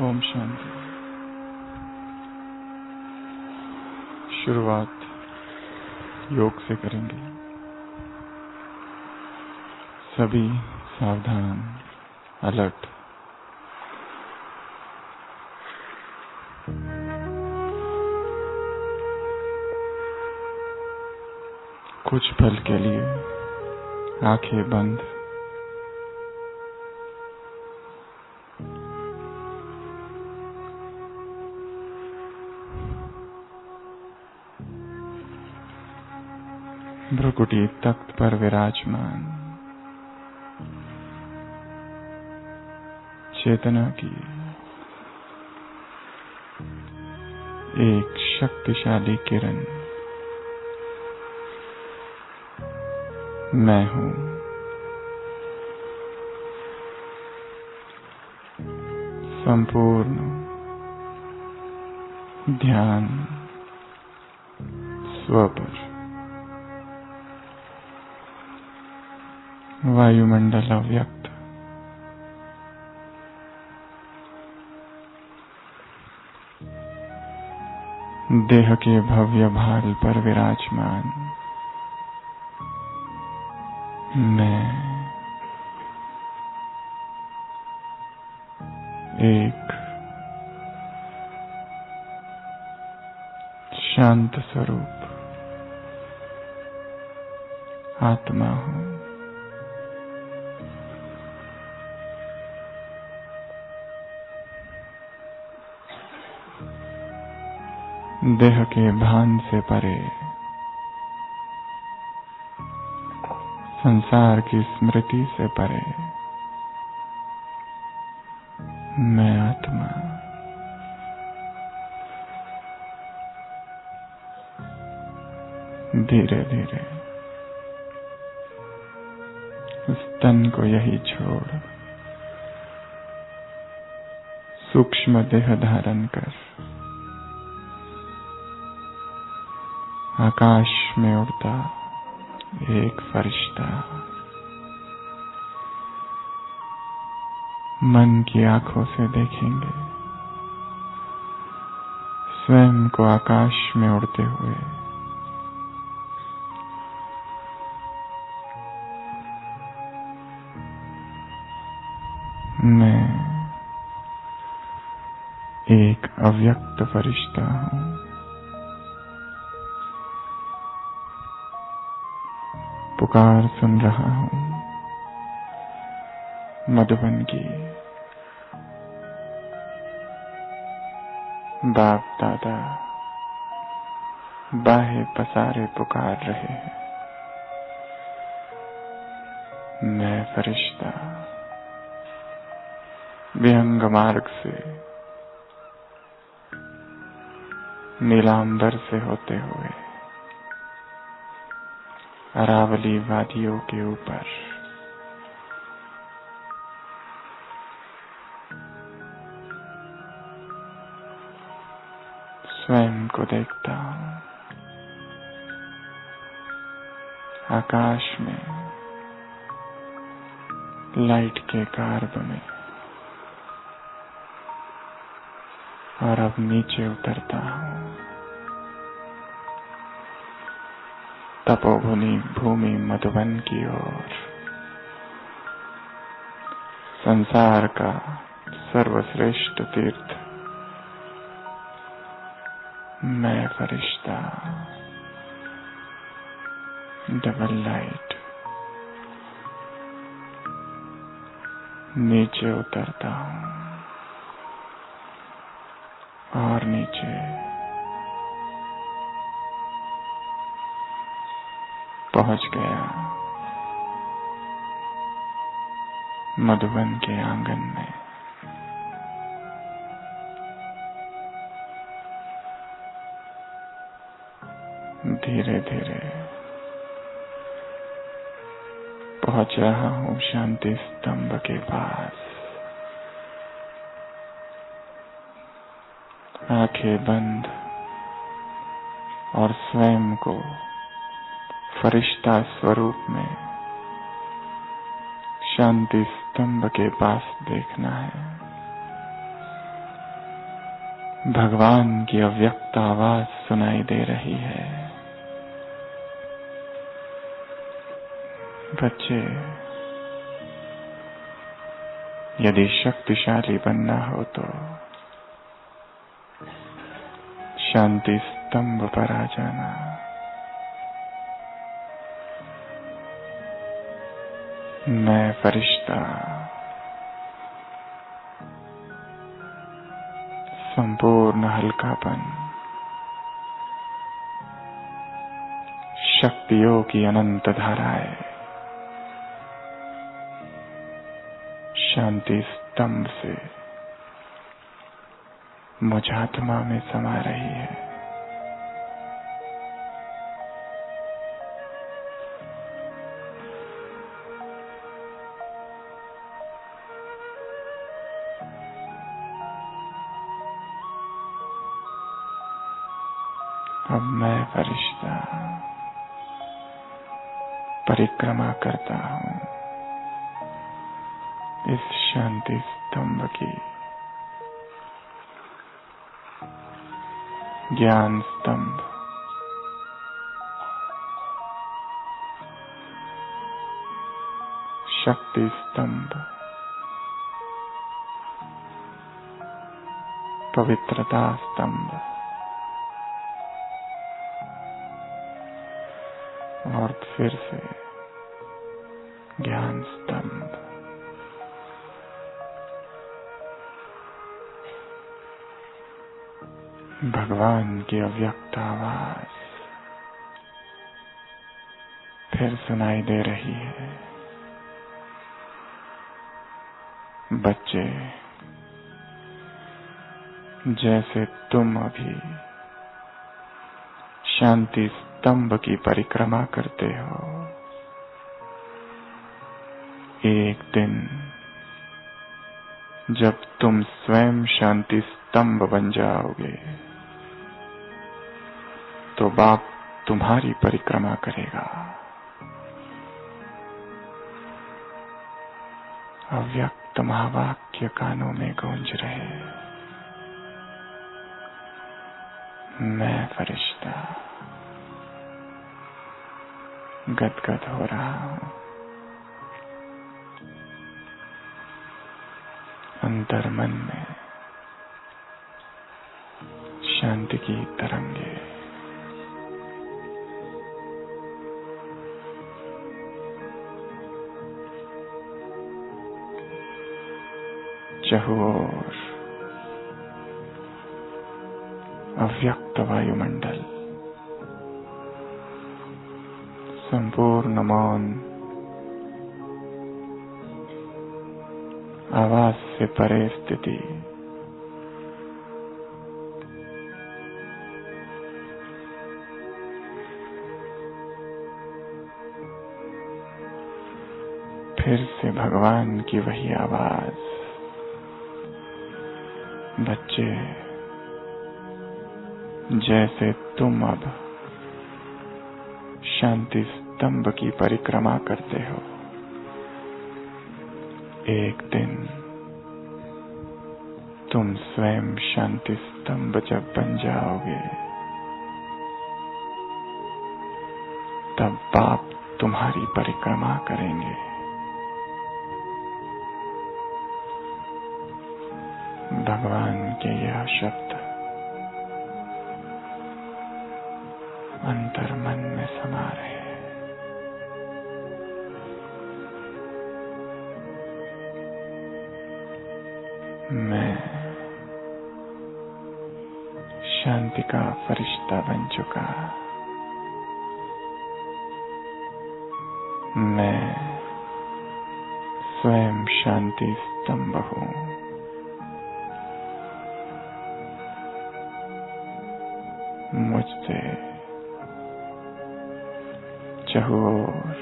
ओम शांति। शुरुआत योग से करेंगे। सभी सावधान, अलर्ट। कुछ पल के लिए आंखें बंद। भ्रुकुटी तख्त पर विराजमान। चेतना की एक शक्तिशाली किरण मैं हूं। संपूर्ण ध्यान स्व पर। वायुमंडल अव्यक्त। देह के भव्य भाल पर विराजमान मैं एक शांत स्वरूप आत्मा हूं। देह के भान से परे, संसार की स्मृति से परे मैं आत्मा। धीरे धीरे उस तन को यही छोड़ सूक्ष्म देह धारण कर आकाश में उड़ता एक फरिश्ता मन की आंखों से देखेंगे स्वयं को आकाश में उड़ते हुए। मैं एक अव्यक्त फरिश्ता हूं। पुकार सुन रहा हूं मधुबन की। बाप दादा बाहे पसारे पुकार रहे हैं। मैं फरिश्ता विहंग मार्ग से नीलांबर से होते हुए अरावली वादियों के ऊपर स्वयं को देखता हूं। आकाश में लाइट के कार्ब में, और अब नीचे उतरता हूं तपोभुनि भूमि मधुबन की ओर। संसार का सर्वश्रेष्ठ तीर्थ मैं फरिश्ता। Double light. नीचे उतरता हूं और नीचे पहुंच गया मधुबन के आंगन में। धीरे धीरे पहुंच रहा हूं शांति स्तंभ के पास। आंखें बंद और स्वयं को फरिश्ता स्वरूप में शांति स्तंभ के पास देखना है। भगवान की अव्यक्त आवाज सुनाई दे रही है। बच्चे, यदि शक्तिशाली बनना हो तो शांति स्तंभ पर आ जाना। मैं फरिश्ता संपूर्ण हल्कापन, शक्तियों की अनंत धाराएं शांति स्तंभ से मुझ आत्मा में समा रही है। अब मैं फरिश्ता परिक्रमा करता हूं इस शांति स्तंभ की, ज्ञान स्तंभ, शक्ति स्तंभ, पवित्रता स्तंभ और फिर से ज्ञान स्तंभ। भगवान की अव्यक्त आवाज फिर सुनाई दे रही है। बच्चे, जैसे तुम अभी शांति स्तंभ की परिक्रमा करते हो, एक दिन जब तुम स्वयं शांति स्तंभ बन जाओगे तो बाप तुम्हारी परिक्रमा करेगा। अव्यक्त महावाक्य कानों में गूंज रहे। मैं फरिश्ता गदगद हो रहा हूं। अंतर मन में शांति की तरंगे चहुओर अव्यक्त वायुमंडल संपूर्ण मौन, आवाज से परे स्थिति, फिर से भगवान की वही आवाज। बच्चे, जैसे तुम अब शांति स्तंभ की परिक्रमा करते हो, एक दिन तुम स्वयं शांति स्तंभ जब बन जाओगे तब बाप तुम्हारी परिक्रमा करेंगे। भगवान के यह शब्द अंतर मन में समा रहे। मैं शांति का फरिश्ता बन चुका। मैं स्वयं शांति स्तंभ हूं। मुझसे चहुओर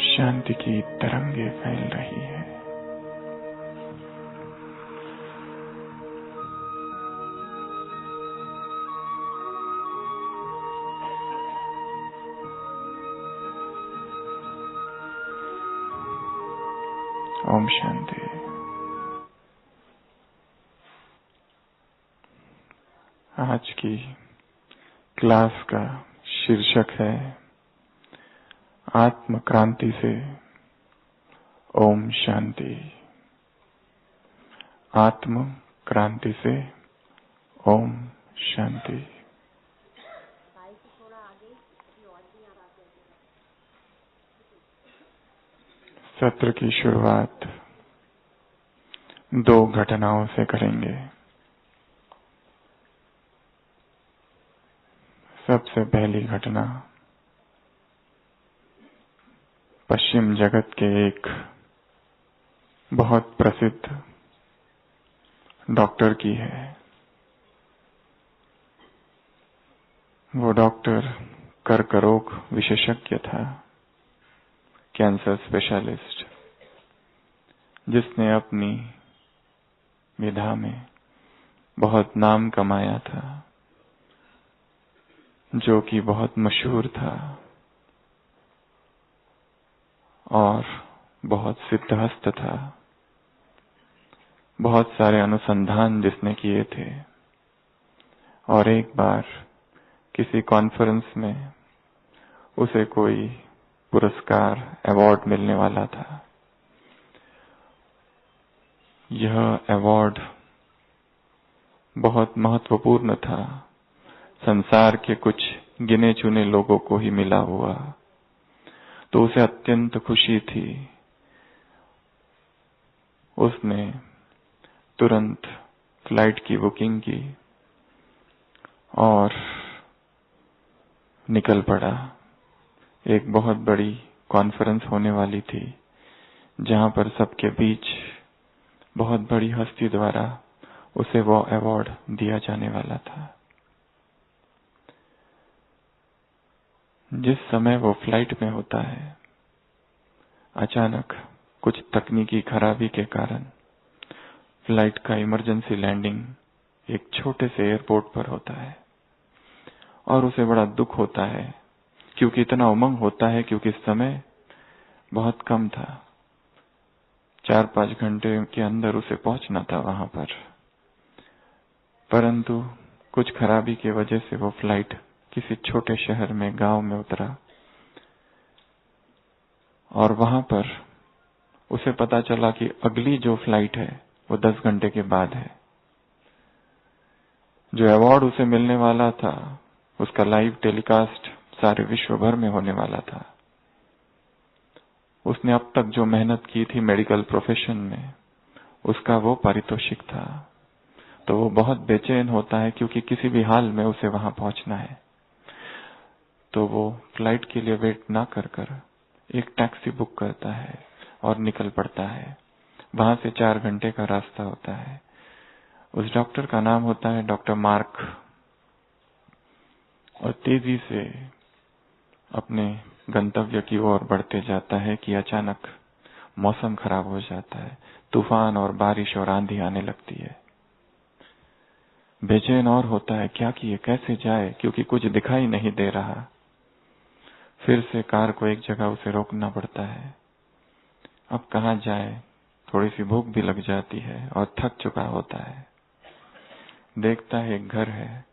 शांति की तरंगे फैल रही है। ओम शांति। आज की क्लास का शीर्षक है आत्म क्रांति से ओम शांति। आत्म क्रांति से ओम शांति। सत्र की शुरुआत 2 घटनाओं से करेंगे। सबसे पहली घटना पश्चिम जगत के एक बहुत प्रसिद्ध डॉक्टर की है। वो डॉक्टर कर्करोग विशेषज्ञ था, कैंसर स्पेशलिस्ट, जिसने अपनी विधा में बहुत नाम कमाया था, जो कि बहुत मशहूर था और बहुत सिद्धहस्त था। बहुत सारे अनुसंधान जिसने किए थे और एक बार किसी कॉन्फ्रेंस में उसे कोई पुरस्कार, अवार्ड मिलने वाला था। यह अवार्ड बहुत महत्वपूर्ण था, संसार के कुछ गिने चुने लोगों को ही मिला हुआ, तो उसे अत्यंत खुशी थी। उसने तुरंत फ्लाइट की बुकिंग की और निकल पड़ा। एक बहुत बड़ी कॉन्फ्रेंस होने वाली थी, जहां पर सबके बीच बहुत बड़ी हस्ती द्वारा उसे वो अवार्ड दिया जाने वाला था। जिस समय वो फ्लाइट में होता है, अचानक कुछ तकनीकी खराबी के कारण फ्लाइट का इमरजेंसी लैंडिंग एक छोटे से एयरपोर्ट पर होता है और उसे बड़ा दुख होता है, क्योंकि इतना उमंग होता है, क्योंकि समय बहुत कम था। 4-5 घंटे के अंदर उसे पहुंचना था वहां पर, परंतु कुछ खराबी की वजह से वो फ्लाइट किसी छोटे शहर में, गांव में उतरा और वहां पर उसे पता चला कि अगली जो फ्लाइट है वो 10 घंटे के बाद है। जो अवार्ड उसे मिलने वाला था उसका लाइव टेलीकास्ट सारे विश्व भर में होने वाला था। उसने अब तक जो मेहनत की थी मेडिकल प्रोफेशन में, उसका वो पारितोषिक था। तो वो बहुत बेचैन होता है, क्योंकि किसी भी हाल में उसे वहां पहुंचना है। तो वो फ्लाइट के लिए वेट ना कर एक टैक्सी बुक करता है और निकल पड़ता है। वहां से 4 घंटे का रास्ता होता है। उस डॉक्टर का नाम होता है डॉक्टर मार्क, और तेजी से अपने गंतव्य की ओर बढ़ते जाता है कि अचानक मौसम खराब हो जाता है। तूफान और बारिश और आंधी आने लगती है। बेचैन और होता है, क्या किए, कैसे जाए, क्योंकि कुछ दिखाई नहीं दे रहा। फिर से कार को एक जगह उसे रोकना पड़ता है। अब कहां जाए, थोड़ी सी भूख भी लग जाती है और थक चुका होता है। देखता है एक घर है,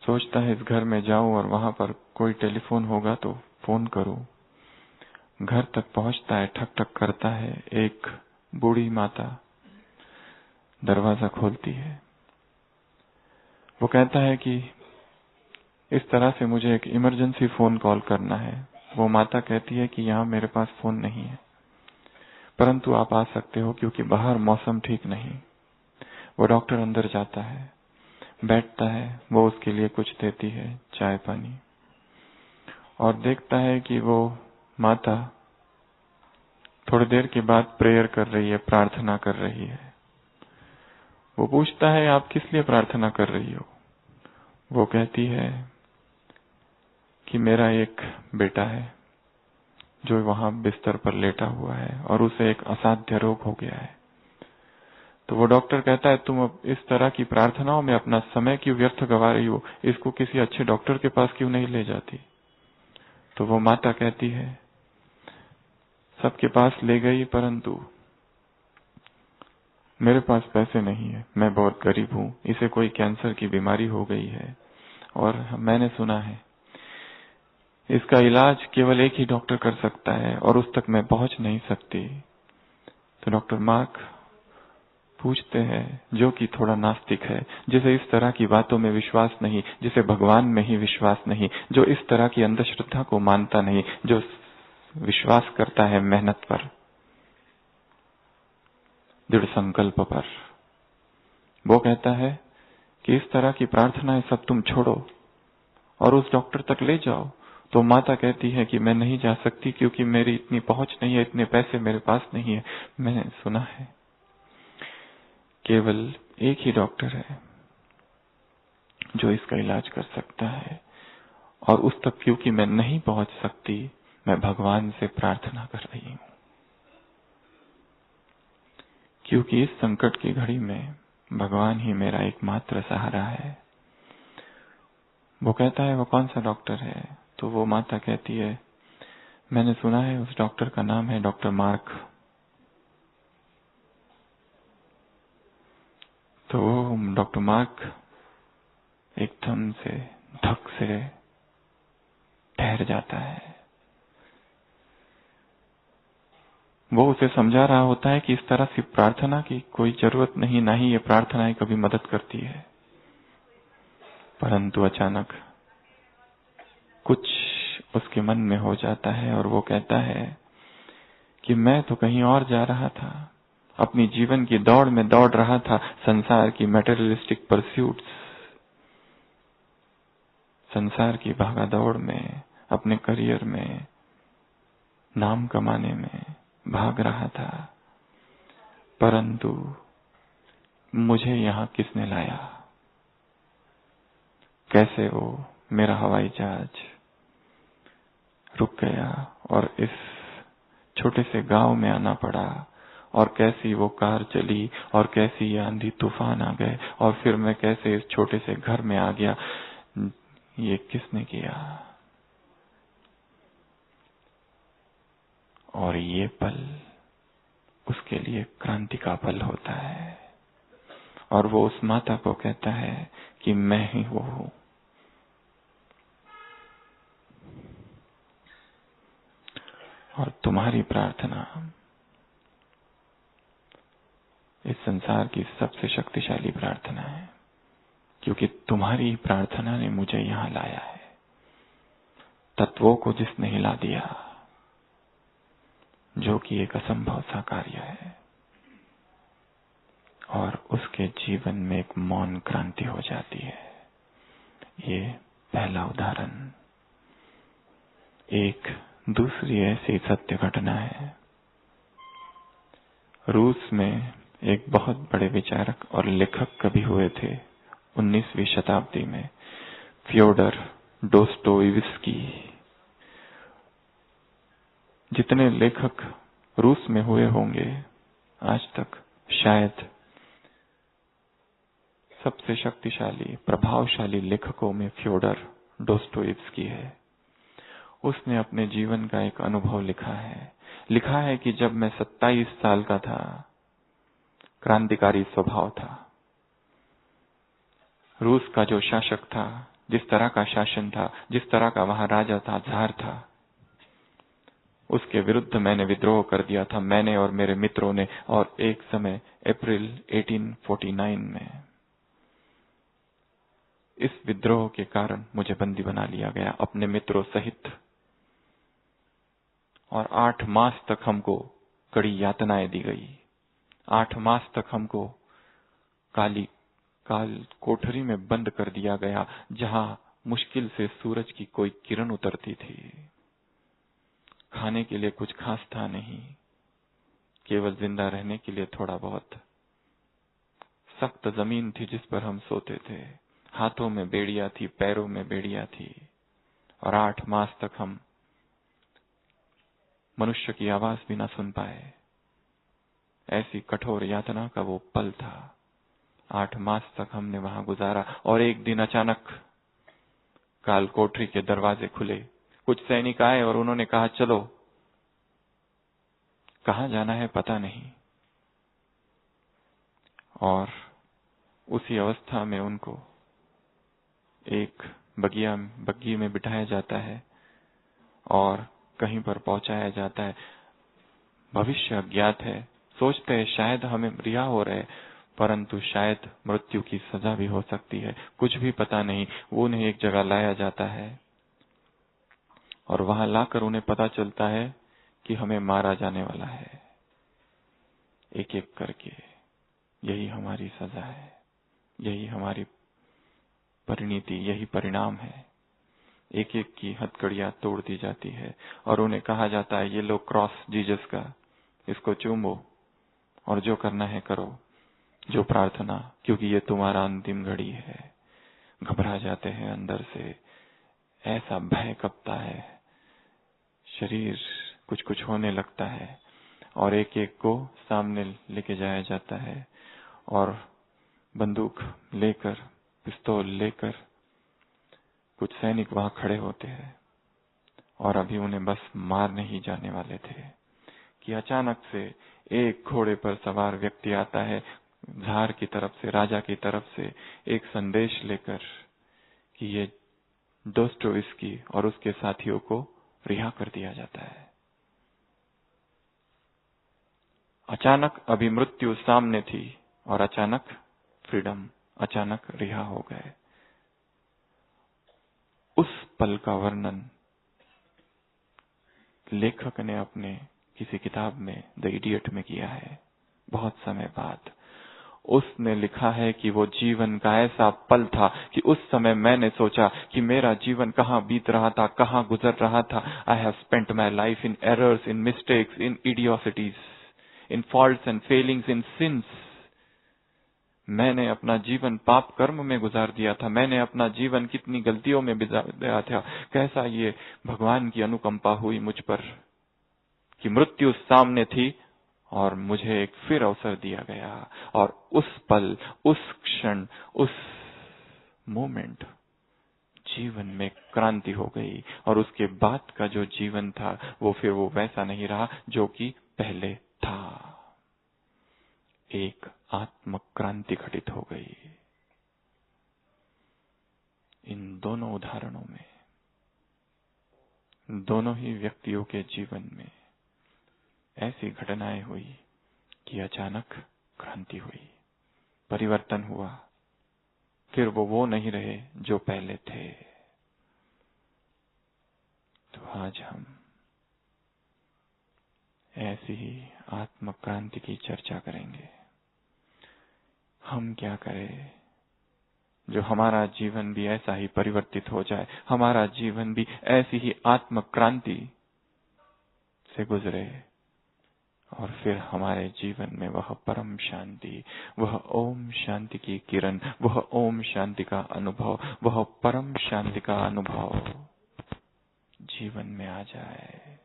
सोचता है इस घर में जाऊं और वहां पर कोई टेलीफोन होगा तो फोन करूं। घर तक पहुंचता है, ठक ठक करता है। एक बूढ़ी माता दरवाजा खोलती है। वो कहता है कि इस तरह से मुझे एक इमरजेंसी फोन कॉल करना है। वो माता कहती है कि यहाँ मेरे पास फोन नहीं है, परंतु आप आ सकते हो, क्योंकि बाहर मौसम ठीक नहीं। वो डॉक्टर अंदर जाता है, बैठता है, वो उसके लिए कुछ देती है, चाय पानी, और देखता है कि वो माता थोड़ी देर के बाद प्रेयर कर रही है, प्रार्थना कर रही है। वो पूछता है, आप किस लिए प्रार्थना कर रही हो? वो कहती है कि मेरा एक बेटा है जो वहां बिस्तर पर लेटा हुआ है और उसे एक असाध्य रोग हो गया है। तो वो डॉक्टर कहता है, तुम अब इस तरह की प्रार्थनाओं में अपना समय क्यों व्यर्थ गवा रही हो? इसको किसी अच्छे डॉक्टर के पास क्यों नहीं ले जाती? तो वो माता कहती है, सबके पास ले गई, परंतु मेरे पास पैसे नहीं है, मैं बहुत गरीब हूँ, इसे कोई कैंसर की बीमारी हो गई है और मैंने सुना है इसका इलाज केवल एक ही डॉक्टर कर सकता है और उस तक मैं पहुंच नहीं सकती। तो डॉक्टर मार्क पूछते हैं, जो कि थोड़ा नास्तिक है, जिसे इस तरह की बातों में विश्वास नहीं, जिसे भगवान में ही विश्वास नहीं, जो इस तरह की अंधश्रद्धा को मानता नहीं, जो विश्वास करता है मेहनत पर, दृढ़ संकल्प पर। वो कहता है कि इस तरह की प्रार्थनाएं सब तुम छोड़ो और उस डॉक्टर तक ले जाओ। तो माता कहती है कि मैं नहीं जा सकती क्योंकि मेरी इतनी पहुंच नहीं है, इतने पैसे मेरे पास नहीं है। मैंने सुना है केवल एक ही डॉक्टर है जो इसका इलाज कर सकता है और उस तक क्योंकि मैं नहीं पहुंच सकती, मैं भगवान से प्रार्थना कर रही हूं, क्योंकि इस संकट की घड़ी में भगवान ही मेरा एकमात्र सहारा है। वो कहता है वो कौन सा डॉक्टर है? तो वो माता कहती है, मैंने सुना है उस डॉक्टर का नाम है डॉक्टर मार्क। तो डॉक्टर मार्क एकदम से धक से ठहर जाता है। वो उसे समझा रहा होता है कि इस तरह से प्रार्थना की कोई जरूरत नहीं, ना ही ये प्रार्थनाएं कभी मदद करती है। परंतु अचानक कुछ उसके मन में हो जाता है और वो कहता है कि मैं तो कहीं और जा रहा था, अपनी जीवन की दौड़ में दौड़ रहा था, संसार की मटेरियलिस्टिक परस्यूट्स, संसार की भागा दौड़ में, अपने करियर में, नाम कमाने में भाग रहा था। परंतु मुझे यहां किसने लाया? कैसे वो मेरा हवाई जहाज रुक गया और इस छोटे से गांव में आना पड़ा, और कैसी वो कार चली और कैसी आंधी तूफान आ गए और फिर मैं कैसे इस छोटे से घर में आ गया, ये किसने किया? और ये पल उसके लिए क्रांति का पल होता है और वो उस माता को कहता है कि मैं ही वो हूं। और तुम्हारी प्रार्थना इस संसार की सबसे शक्तिशाली प्रार्थना है, क्योंकि तुम्हारी प्रार्थना ने मुझे यहां लाया है। तत्वों को जिसने हिला दिया, जो कि एक असंभव सा कार्य है, और उसके जीवन में एक मौन क्रांति हो जाती है। ये पहला उदाहरण। एक दूसरी ऐसी सत्य घटना है। रूस में एक बहुत बड़े विचारक और लेखक कवि हुए थे 19वीं शताब्दी में, फ्योडर डोस्टोयेव्स्की। जितने लेखक रूस में हुए होंगे आज तक, शायद सबसे शक्तिशाली प्रभावशाली लेखकों में फ्योडर डोस्टोयेव्स्की है। उसने अपने जीवन का एक अनुभव लिखा है कि जब मैं 27 साल का था, क्रांतिकारी स्वभाव था। रूस का जो शासक था, जिस तरह का शासन था, जिस तरह का वहां राजा था, जार था, उसके विरुद्ध मैंने विद्रोह कर दिया था, मैंने और मेरे मित्रों ने। और एक समय अप्रैल 1849 में इस विद्रोह के कारण मुझे बंदी बना लिया गया अपने मित्रों सहित, और 8 मास तक हमको कड़ी यातनाएं दी गई। 8 मास तक हमको काल कोठरी में बंद कर दिया गया, जहां मुश्किल से सूरज की कोई किरण उतरती थी। खाने के लिए कुछ खास था नहीं, केवल जिंदा रहने के लिए थोड़ा बहुत सख्त जमीन थी जिस पर हम सोते थे। हाथों में बेड़ियां थी, पैरों में बेड़ियां थी, और 8 मास तक हम मनुष्य की आवाज भी ना सुन पाए। ऐसी कठोर यातना का वो पल था। 8 मास तक हमने वहां गुजारा, और एक दिन अचानक काल कोठरी के दरवाजे खुले। कुछ सैनिक आए और उन्होंने कहा, चलो। कहां जाना है पता नहीं, और उसी अवस्था में उनको एक बग्गी में बिठाया जाता है और कहीं पर पहुंचाया जाता है। भविष्य अज्ञात है, सोचते हैं शायद हमें रिहा हो रहे, परंतु शायद मृत्यु की सजा भी हो सकती है, कुछ भी पता नहीं। वो उन्हें एक जगह लाया जाता है और वहां लाकर उन्हें पता चलता है कि हमें मारा जाने वाला है, एक एक करके। यही हमारी सजा है, यही हमारी परिणति, यही परिणाम है। एक एक की हथकड़ियां तोड़ दी जाती है और उन्हें कहा जाता है, ये लो क्रॉस जीसस का, इसको चूमो और जो करना है करो, जो प्रार्थना, क्योंकि ये तुम्हारा अंतिम घड़ी है। घबरा जाते हैं अंदर से, ऐसा भय कपता है, शरीर कुछ कुछ होने लगता है और एक एक को सामने लेके जाया जाता है और बंदूक लेकर, पिस्तौल लेकर कुछ सैनिक वहां खड़े होते हैं और अभी उन्हें बस मारने ही जाने वाले थे कि अचानक से एक घोड़े पर सवार व्यक्ति आता है, जार की तरफ से, राजा की तरफ से एक संदेश लेकर कि ये दोस्टोयेव्स्की और उसके साथियों को रिहा कर दिया जाता है। अचानक अभी मृत्यु सामने थी और अचानक फ्रीडम, अचानक रिहा हो गए। उस पल का वर्णन लेखक ने अपने किसी किताब में द इडियट में किया है। बहुत समय बाद उसने लिखा है कि वो जीवन का ऐसा पल था कि उस समय मैंने सोचा कि मेरा जीवन कहां बीत रहा था, कहां गुजर रहा था। I have spent my life in errors, in mistakes, in idiosyncrasies, in faults and failings, in sins. मैंने अपना जीवन पाप कर्म में गुजार दिया था, मैंने अपना जीवन कितनी गलतियों में गुजार दिया था। कैसा ये भगवान की अनुकंपा हुई मुझ पर कि मृत्यु सामने थी और मुझे एक फिर अवसर दिया गया। और उस पल, उस क्षण, उस मोमेंट जीवन में क्रांति हो गई और उसके बाद का जो जीवन था वो फिर वो वैसा नहीं रहा जो कि पहले था। एक आत्म क्रांति घटित हो गई इन दोनों उदाहरणों में। दोनों ही व्यक्तियों के जीवन में ऐसी घटनाएं हुई कि अचानक क्रांति हुई, परिवर्तन हुआ, फिर वो नहीं रहे जो पहले थे। तो आज हम ऐसी ही आत्म क्रांति की चर्चा करेंगे। हम क्या करें जो हमारा जीवन भी ऐसा ही परिवर्तित हो जाए, हमारा जीवन भी ऐसी ही आत्म क्रांति से गुजरे और फिर हमारे जीवन में वह परम शांति, वह ओम शांति की किरण, वह ओम शांति का अनुभव, वह परम शांति का अनुभव जीवन में आ जाए।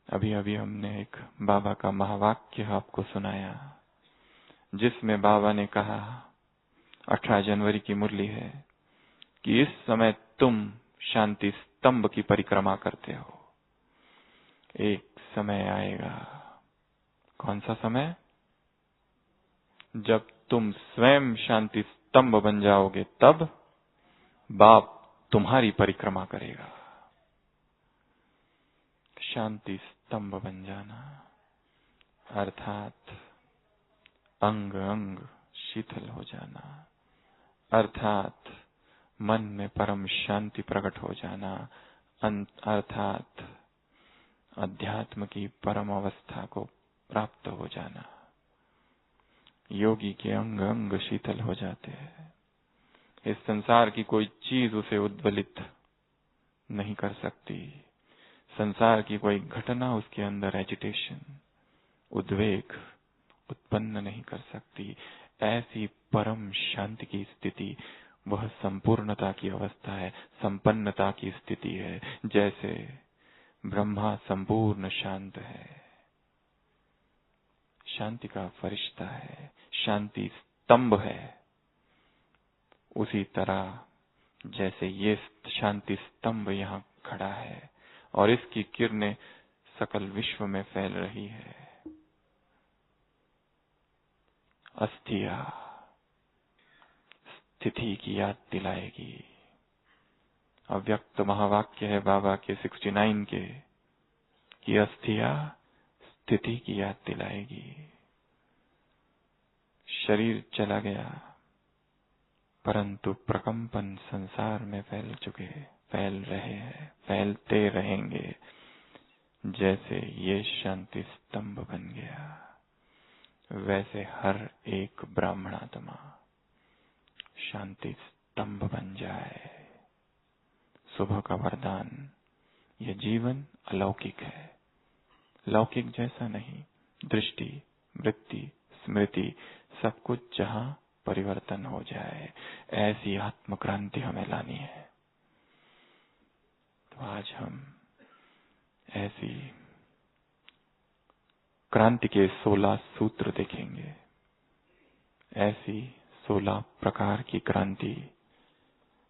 अभी अभी हमने एक बाबा का महावाक्य आपको सुनाया, जिसमें बाबा ने कहा, 18 जनवरी की मुरली है, कि इस समय तुम शांति स्तंभ की परिक्रमा करते हो। एक समय आएगा, कौन सा समय? जब तुम स्वयं शांति स्तंभ बन जाओगे, तब बाप तुम्हारी परिक्रमा करेगा। शांति स्तंभ बन जाना अर्थात अंग अंग शीतल हो जाना, अर्थात मन में परम शांति प्रकट हो जाना, अर्थात अध्यात्म की परम अवस्था को प्राप्त हो जाना। योगी के अंग अंग शीतल हो जाते हैं। इस संसार की कोई चीज उसे उद्वेलित नहीं कर सकती। संसार की कोई घटना उसके अंदर एजिटेशन, उद्वेग उत्पन्न नहीं कर सकती। ऐसी परम शांति की स्थिति वह संपूर्णता की अवस्था है, संपन्नता की स्थिति है। जैसे ब्रह्मा संपूर्ण शांत है, शांति का फरिश्ता है, शांति स्तंभ है, उसी तरह जैसे ये शांति स्तंभ यहाँ खड़ा है और इसकी किरणें सकल विश्व में फैल रही है। अस्थिया स्थिति की याद दिलाएगी। अव्यक्त महावाक्य है बाबा के 69 के कि अस्थिया स्थिति की याद दिलाएगी। शरीर चला गया परंतु प्रकंपन संसार में फैल रहे हैं, फैलते रहेंगे। जैसे ये शांति स्तंभ बन गया वैसे हर एक ब्राह्मणात्मा शांति स्तंभ बन जाए। सुबह का वरदान। यह जीवन अलौकिक है, लौकिक जैसा नहीं। दृष्टि, वृत्ति, स्मृति सब कुछ जहां परिवर्तन हो जाए, ऐसी आत्मक्रांति हमें लानी है। तो आज हम ऐसी क्रांति के 16 सूत्र देखेंगे। ऐसी 16 प्रकार की क्रांति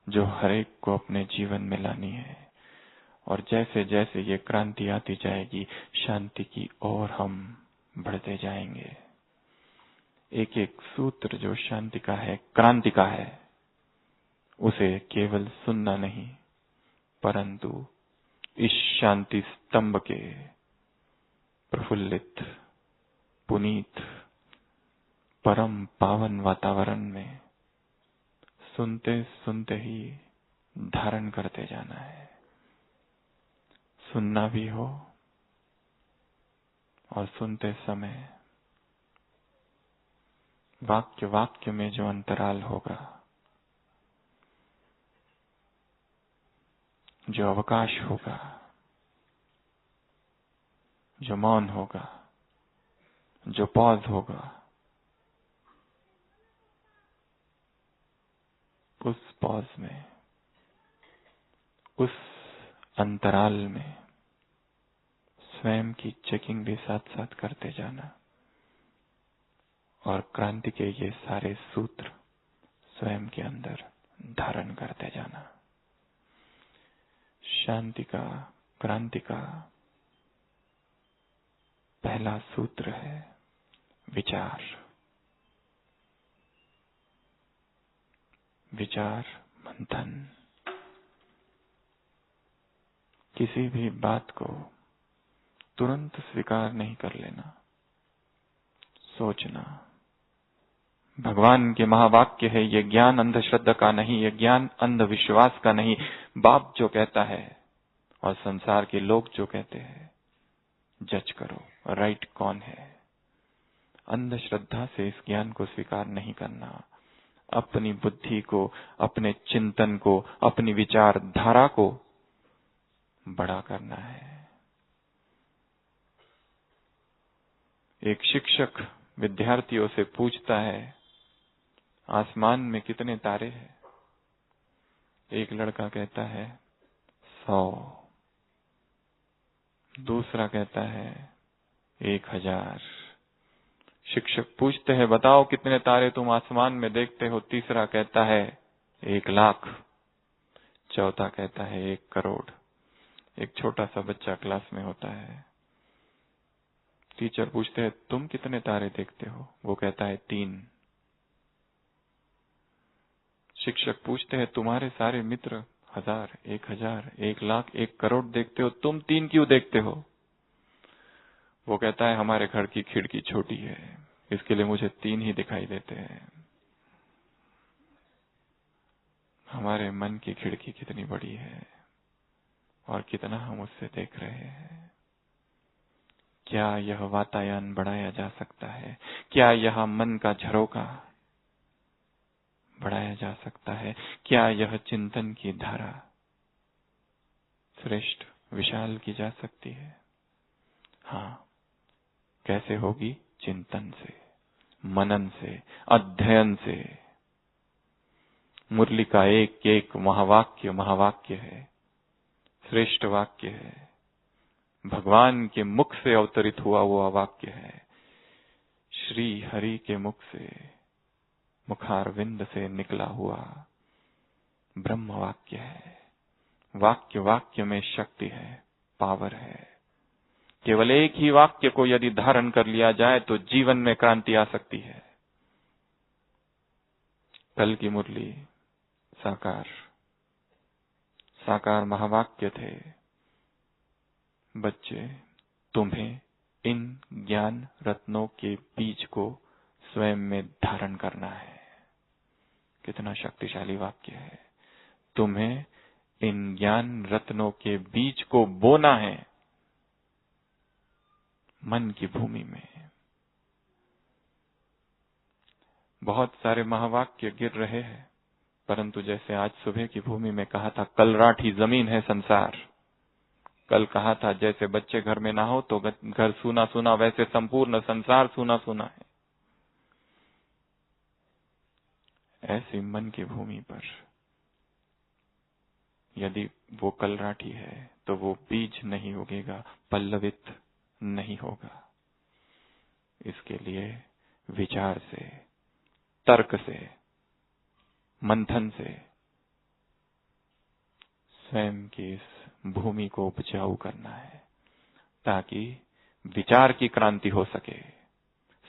जो हर एक को अपने जीवन में लानी है। और जैसे जैसे ये क्रांति आती जाएगी शांति की ओर हम बढ़ते जाएंगे। एक एक सूत्र जो शांति का है, क्रांति का है, उसे केवल सुनना नहीं परंतु इस शांति स्तंभ के प्रफुल्लित, पुनीत, परम पावन वातावरण में सुनते सुनते ही धारण करते जाना है। सुनना भी हो और सुनते समय वाक्य वाक्य में जो अंतराल होगा, जो अवकाश होगा, जो मौन होगा, जो पॉज होगा, उस पॉज में, उस अंतराल में स्वयं की चेकिंग भी साथ साथ करते जाना और क्रांति के ये सारे सूत्र स्वयं के अंदर धारण करते जाना। शांति का, क्रांति का पहला सूत्र है विचार। विचार मंथन। किसी भी बात को तुरंत स्वीकार नहीं कर लेना, सोचना। भगवान के महावाक्य है, ये ज्ञान अंधश्रद्धा का नहीं, ये ज्ञान अंधविश्वास का नहीं। बाप जो कहता है और संसार के लोग जो कहते हैं, जज करो राइट कौन है। अंधश्रद्धा से इस ज्ञान को स्वीकार नहीं करना। अपनी बुद्धि को, अपने चिंतन को, अपनी विचारधारा को बड़ा करना है। एक शिक्षक विद्यार्थियों से पूछता है, आसमान में कितने तारे हैं? एक लड़का कहता है 100, दूसरा कहता है 1000। शिक्षक पूछते हैं, बताओ कितने तारे तुम आसमान में देखते हो? तीसरा कहता है 1,00,000। चौथा कहता है 1 करोड़। एक छोटा सा बच्चा क्लास में होता है। टीचर पूछते हैं, तुम कितने तारे देखते हो? वो कहता है 3। शिक्षक पूछते हैं, तुम्हारे सारे मित्र 1000, 1000, 1,00,000, 1 करोड़ देखते हो, तुम 3 क्यों देखते हो? वो कहता है, हमारे घर की खिड़की छोटी है, इसके लिए मुझे 3 ही दिखाई देते हैं। हमारे मन की खिड़की कितनी बड़ी है और कितना हम उससे देख रहे हैं। क्या यह वातायन बढ़ाया जा सकता है? क्या यह मन का झरोका बढ़ाया जा सकता है? क्या यह चिंतन की धारा श्रेष्ठ, विशाल की जा सकती है? हाँ, कैसे होगी? चिंतन से, मनन से, अध्ययन से। मुरली का एक एक महावाक्य महावाक्य है, श्रेष्ठ वाक्य है, भगवान के मुख से अवतरित हुआ हुआ वाक्य है। श्री हरि के मुख से, मुखारविंद से निकला हुआ ब्रह्म वाक्य है। वाक्य वाक्य में शक्ति है, पावर है। केवल एक ही वाक्य को यदि धारण कर लिया जाए तो जीवन में क्रांति आ सकती है। कल की मुरली साकार महावाक्य थे। बच्चे, तुम्हें इन ज्ञान रत्नों के बीज को स्वयं में धारण करना है। कितना शक्तिशाली वाक्य है। तुम्हें इन ज्ञान रत्नों के बीज को बोना है मन की भूमि में। बहुत सारे महावाक्य गिर रहे हैं, परंतु जैसे आज सुबह की भूमि में कहा था, कलराठी जमीन है संसार। कल कहा था जैसे बच्चे घर में ना हो तो घर सूना सूना, वैसे संपूर्ण संसार सूना सूना है। ऐसी मन की भूमि पर यदि वो कलराठी है तो वो बीज नहीं उगेगा, पल्लवित नहीं होगा। इसके लिए विचार से, तर्क से, मंथन से स्वयं की इस भूमि को उपजाऊ करना है, ताकि विचार की क्रांति हो सके,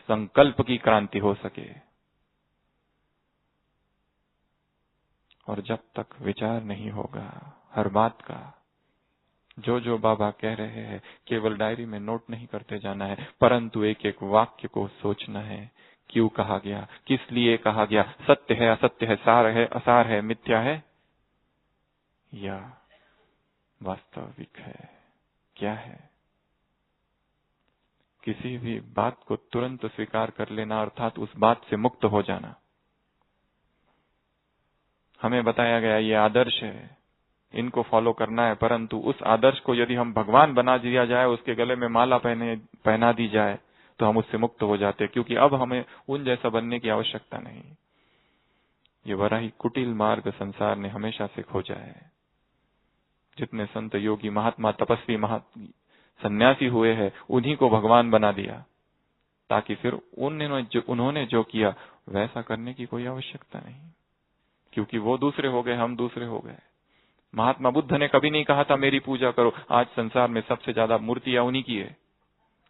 संकल्प की क्रांति हो सके। और जब तक विचार नहीं होगा हर बात का, जो बाबा कह रहे हैं केवल डायरी में नोट नहीं करते जाना है, परंतु एक एक वाक्य को सोचना है। क्यों कहा गया, किस लिए कहा गया, सत्य है असत्य है, सार है असार है, मिथ्या है या वास्तविक है, क्या है। किसी भी बात को तुरंत स्वीकार कर लेना अर्थात उस बात से मुक्त हो जाना। हमें बताया गया ये आदर्श है, इनको फॉलो करना है, परंतु उस आदर्श को यदि हम भगवान बना दिया जाए, उसके गले में माला पहना दी जाए तो हम उससे मुक्त हो जाते, क्योंकि अब हमें उन जैसा बनने की आवश्यकता नहीं। ये बड़ा ही कुटिल मार्ग संसार ने हमेशा से खोजा है। जितने संत योगी महात्मा तपस्वी सन्यासी हुए हैं, उन्हीं को भगवान बना दिया, ताकि फिर उन्होंने जो किया वैसा करने की कोई आवश्यकता नहीं, क्योंकि वो दूसरे हो गए, हम दूसरे हो गए। महात्मा बुद्ध ने कभी नहीं कहा था मेरी पूजा करो। आज संसार में सबसे ज्यादा मूर्तियां उन्हीं की है।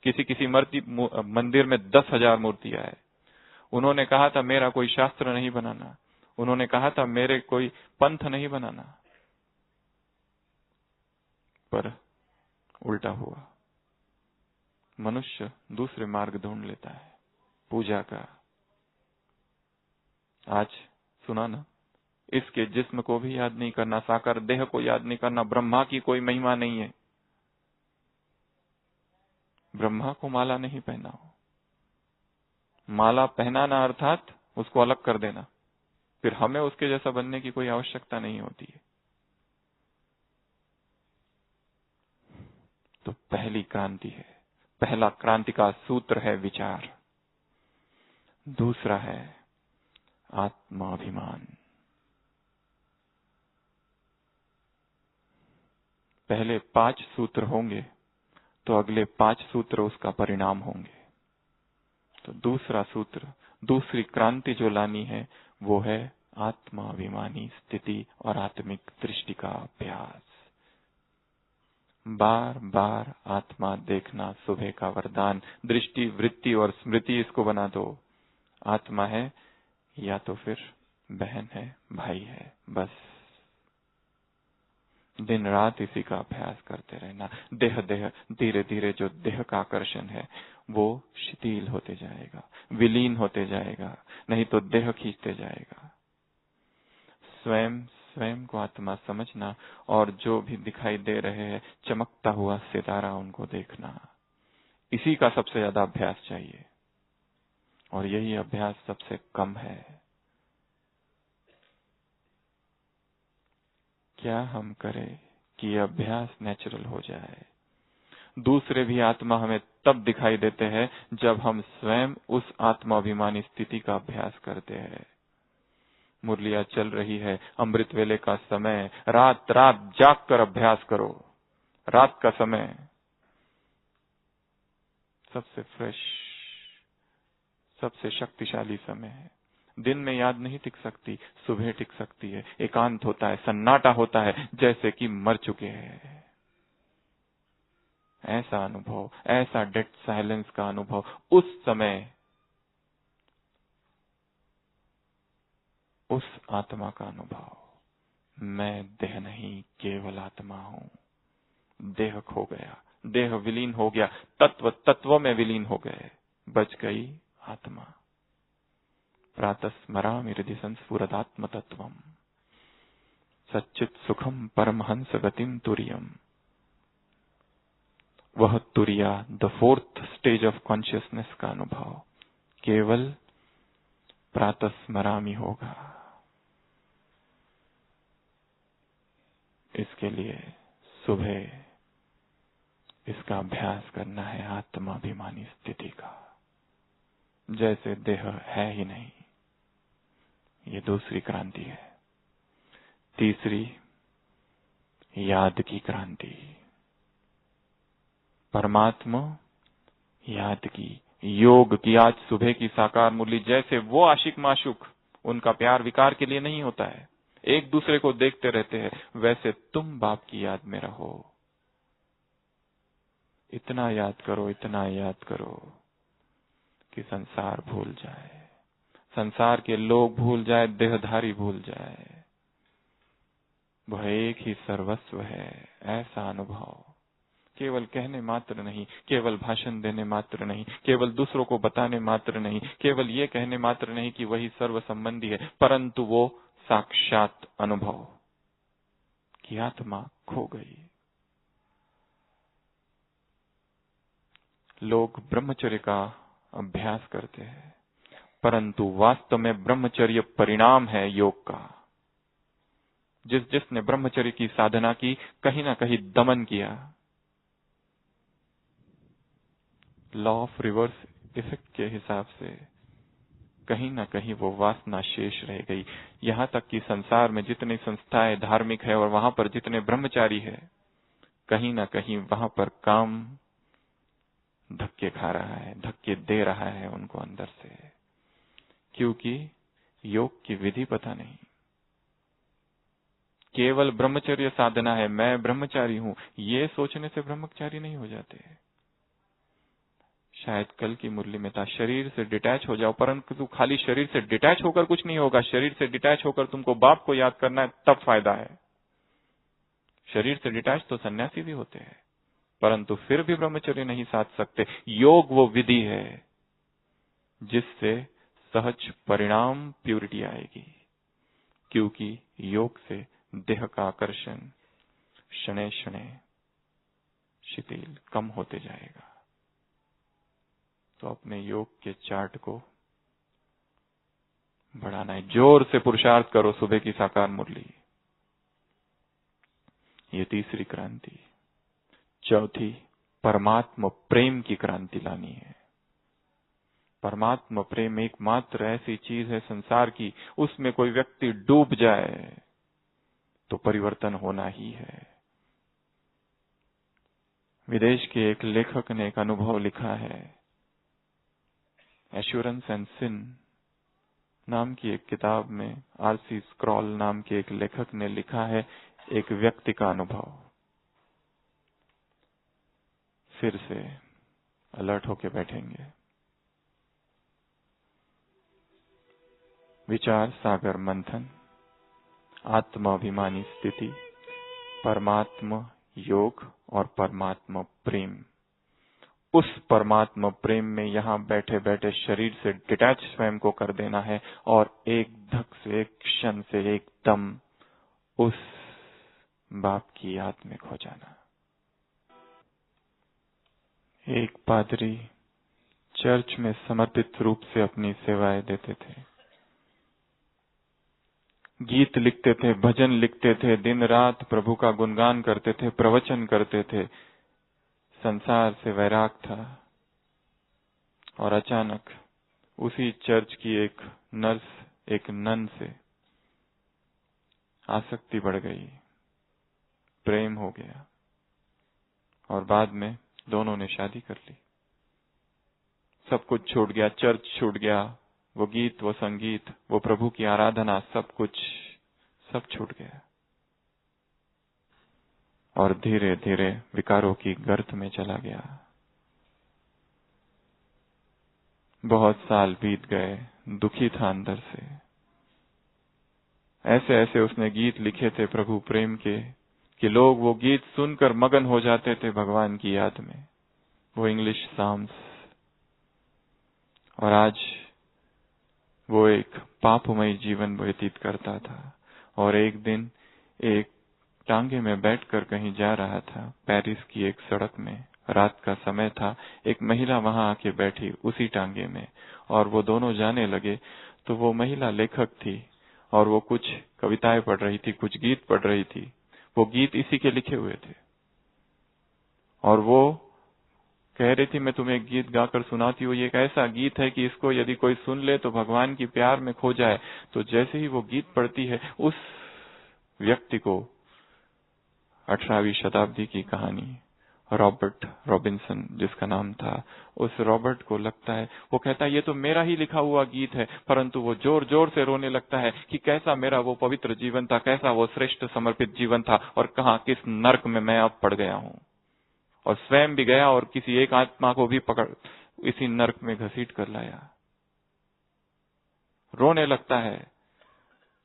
किसी मंदिर में 10,000 मूर्तियां है। उन्होंने कहा था मेरा कोई शास्त्र नहीं बनाना, उन्होंने कहा था मेरे कोई पंथ नहीं बनाना, पर उल्टा हुआ। मनुष्य दूसरे मार्ग ढूंढ लेता है पूजा का। आज सुना ना, इसके जिस्म को भी याद नहीं करना, साकार देह को याद नहीं करना, ब्रह्मा की कोई महिमा नहीं है। ब्रह्मा को माला नहीं पहनाओ, माला पहनाना अर्थात उसको अलग कर देना, फिर हमें उसके जैसा बनने की कोई आवश्यकता नहीं होती है। तो पहली क्रांति है, पहला क्रांति का सूत्र है विचार। दूसरा है आत्माभिमान। पहले 5 सूत्र होंगे तो अगले 5 सूत्र उसका परिणाम होंगे। तो दूसरा सूत्र, दूसरी क्रांति जो लानी है वो है आत्माभिमानी स्थिति और आत्मिक दृष्टि का अभ्यास। बार बार आत्मा देखना सुबह का वरदान। दृष्टि, वृत्ति और स्मृति इसको बना दो। आत्मा है या तो फिर बहन है, भाई है, बस दिन रात इसी का अभ्यास करते रहना। देह धीरे धीरे जो देह का आकर्षण है वो शिथिल होते जाएगा, विलीन होते जाएगा, नहीं तो देह खींचते जाएगा। स्वयं को आत्मा समझना और जो भी दिखाई दे रहे हैं चमकता हुआ सितारा उनको देखना, इसी का सबसे ज्यादा अभ्यास चाहिए। और यही अभ्यास सबसे कम है। क्या हम करें कि अभ्यास नेचुरल हो जाए। दूसरे भी आत्मा हमें तब दिखाई देते हैं जब हम स्वयं उस आत्माभिमानी स्थिति का अभ्यास करते हैं। मुरलिया चल रही है, अमृत वेले का समय, रात रात जाग कर अभ्यास करो। रात का समय सबसे फ्रेश, सबसे शक्तिशाली समय है। दिन में याद नहीं टिक सकती, सुबह टिक सकती है। एकांत होता है, सन्नाटा होता है, जैसे कि मर चुके हैं। ऐसा अनुभव, ऐसा डेड साइलेंस का अनुभव उस समय उस आत्मा का अनुभव। मैं देह नहीं, केवल आत्मा हूं। देह खो गया, देह विलीन हो गया, तत्व तत्व में विलीन हो गए, बच गई आत्मा। प्रातः स्मरामि हृदि संस्फुरदात्म तत्वम सच्चित सुखम परमहंस गतिम तुरियम। वह तुरिया, the fourth stage of consciousness का अनुभव केवल प्रातः स्मरामि होगा। इसके लिए सुबह इसका अभ्यास करना है, आत्माभिमानी स्थिति का, जैसे देह है ही नहीं। ये दूसरी क्रांति है। तीसरी, याद की क्रांति। परमात्मा याद की, योग की। आज सुबह की साकार मुरली, जैसे वो आशिक माशूक, उनका प्यार विकार के लिए नहीं होता है, एक दूसरे को देखते रहते हैं, वैसे तुम बाप की याद में रहो। इतना याद करो, इतना याद करो कि संसार भूल जाए, संसार के लोग भूल जाए, देहधारी भूल जाए। वह एक ही सर्वस्व है। ऐसा अनुभव केवल कहने मात्र नहीं, केवल भाषण देने मात्र नहीं, केवल दूसरों को बताने मात्र नहीं, केवल ये कहने मात्र नहीं कि वही सर्व संबंधी है, परंतु वो साक्षात अनुभव कि आत्मा खो गई। लोग ब्रह्मचर्य का अभ्यास करते हैं, परंतु वास्तव में ब्रह्मचर्य परिणाम है योग का। जिसने ब्रह्मचर्य की साधना की, कहीं ना कहीं दमन किया। लॉ ऑफ रिवर्स इफेक्ट के हिसाब से कहीं ना कहीं वो वासना शेष रह गई। यहां तक कि संसार में जितनी संस्थाएं धार्मिक है और वहां पर जितने ब्रह्मचारी है, कहीं ना कहीं वहां पर काम धक्के खा रहा है, धक्के दे रहा है उनको अंदर से, क्योंकि योग की विधि पता नहीं। केवल ब्रह्मचर्य साधना है, मैं ब्रह्मचारी हूं, ये सोचने से ब्रह्मचारी नहीं हो जाते। शायद कल की मुरली में था, शरीर से डिटैच हो जाओ, परंतु खाली शरीर से डिटैच होकर कुछ नहीं होगा। शरीर से डिटैच होकर तुमको बाप को याद करना है, तब फायदा है। शरीर से डिटैच तो सन्यासी भी होते हैं, परंतु फिर भी ब्रह्मचर्य नहीं साध सकते। योग वो विधि है जिससे सहज परिणाम प्यूरिटी आएगी, क्योंकि योग से देह का आकर्षण शनैः शनैः शिथिल कम होते जाएगा। तो अपने योग के चार्ट को बढ़ाना है, जोर से पुरुषार्थ करो। सुबह की साकार मुरली, ये तीसरी क्रांति। चौथी, परमात्मा प्रेम की क्रांति लानी है। परमात्मा प्रेम एकमात्र ऐसी चीज है संसार की, उसमें कोई व्यक्ति डूब जाए तो परिवर्तन होना ही है। विदेश के एक लेखक ने एक अनुभव लिखा है, एश्योरेंस एंड सिन नाम की एक किताब में आरसी स्क्रॉल नाम के एक लेखक ने लिखा है एक व्यक्ति का अनुभव। फिर से अलर्ट होके बैठेंगे। विचार सागर मंथन, आत्माभिमानी स्थिति, परमात्मा योग और परमात्मा प्रेम। उस परमात्मा प्रेम में यहां बैठे बैठे शरीर से डिटैच स्वयं को कर देना है और एक धक से, एक क्षण से एकदम उस बाप की याद में खो जाना। एक पादरी चर्च में समर्पित रूप से अपनी सेवाएं देते थे, गीत लिखते थे, भजन लिखते थे, दिन रात प्रभु का गुणगान करते थे, प्रवचन करते थे, संसार से वैराग था। और अचानक उसी चर्च की एक नर्स, एक नन से आसक्ति बढ़ गई, प्रेम हो गया और बाद में दोनों ने शादी कर ली। सब कुछ छूट गया, चर्च छूट गया, वो गीत, वो संगीत, वो प्रभु की आराधना, सब कुछ, सब छूट गया और धीरे धीरे विकारों की गर्त में चला गया। बहुत साल बीत गए, दुखी था अंदर से। ऐसे ऐसे उसने गीत लिखे थे प्रभु प्रेम के कि लोग वो गीत सुनकर मगन हो जाते थे भगवान की याद में, वो इंग्लिश साम्स। और आज वो एक पापमय जीवन व्यतीत करता था और एक दिन एक टांगे में बैठकर कहीं जा रहा था, पेरिस की एक सड़क में, रात का समय था। एक महिला वहां आके बैठी उसी टांगे में और वो दोनों जाने लगे। तो वो महिला लेखक थी और वो कुछ कविताएं पढ़ रही थी, कुछ गीत पढ़ रही थी। वो गीत इसी के लिखे हुए थे और वो कह रही थी, मैं तुम्हें एक गीत गाकर सुनाती हूँ, ये एक ऐसा गीत है कि इसको यदि कोई सुन ले तो भगवान की प्यार में खो जाए। तो जैसे ही वो गीत पढ़ती है, उस व्यक्ति को 18वीं शताब्दी की कहानी, रॉबर्ट रॉबिन्सन जिसका नाम था, उस रॉबर्ट को लगता है, वो कहता है ये तो मेरा ही लिखा हुआ गीत है, परंतु वो जोर जोर से रोने लगता है कि कैसा मेरा वो पवित्र जीवन था, कैसा वो श्रेष्ठ समर्पित जीवन था और कहां किस नर्क में मैं अब पड़ गया हूं। और स्वयं भी गया और किसी एक आत्मा को भी पकड़ इसी नर्क में घसीट कर लाया। रोने लगता है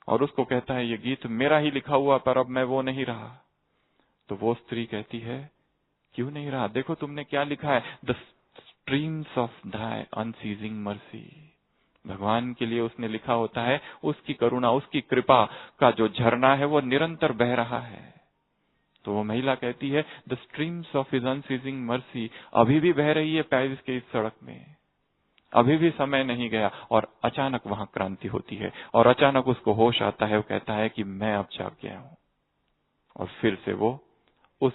और उसको कहता है ये गीत मेरा ही लिखा हुआ, पर अब मैं वो नहीं रहा। तो वो स्त्री कहती है, क्यों नहीं रहा? देखो तुमने क्या लिखा है, the streams of thigh unceasing mercy. भगवान के लिए उसने लिखा होता है, उसकी करुणा, उसकी कृपा का जो झरना है वो निरंतर बह रहा है। तो वो महिला कहती है, the streams of his unceasing mercy अभी भी बह रही है पेरिस के इस सड़क में, अभी भी समय नहीं गया। और अचानक वहां क्रांति होती है और अचानक उसको होश आता है, वो कहता है कि मैं अब जाग गया हूं। और फिर से वो उस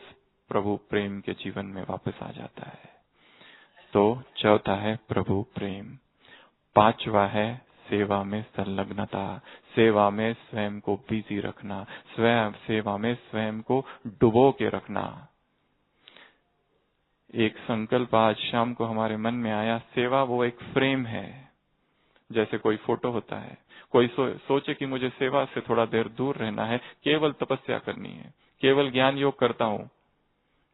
प्रभु प्रेम के जीवन में वापस आ जाता है। तो चौथा है प्रभु प्रेम। पांचवा है सेवा में संलग्नता, सेवा में स्वयं को बिजी रखना, स्वयं सेवा में स्वयं को डुबो के रखना। एक संकल्प आज शाम को हमारे मन में आया, सेवा वो एक फ्रेम है, जैसे कोई फोटो होता है। कोई सोचे कि मुझे सेवा से थोड़ा देर दूर रहना है, केवल तपस्या करनी है, केवल ज्ञान योग करता हूं,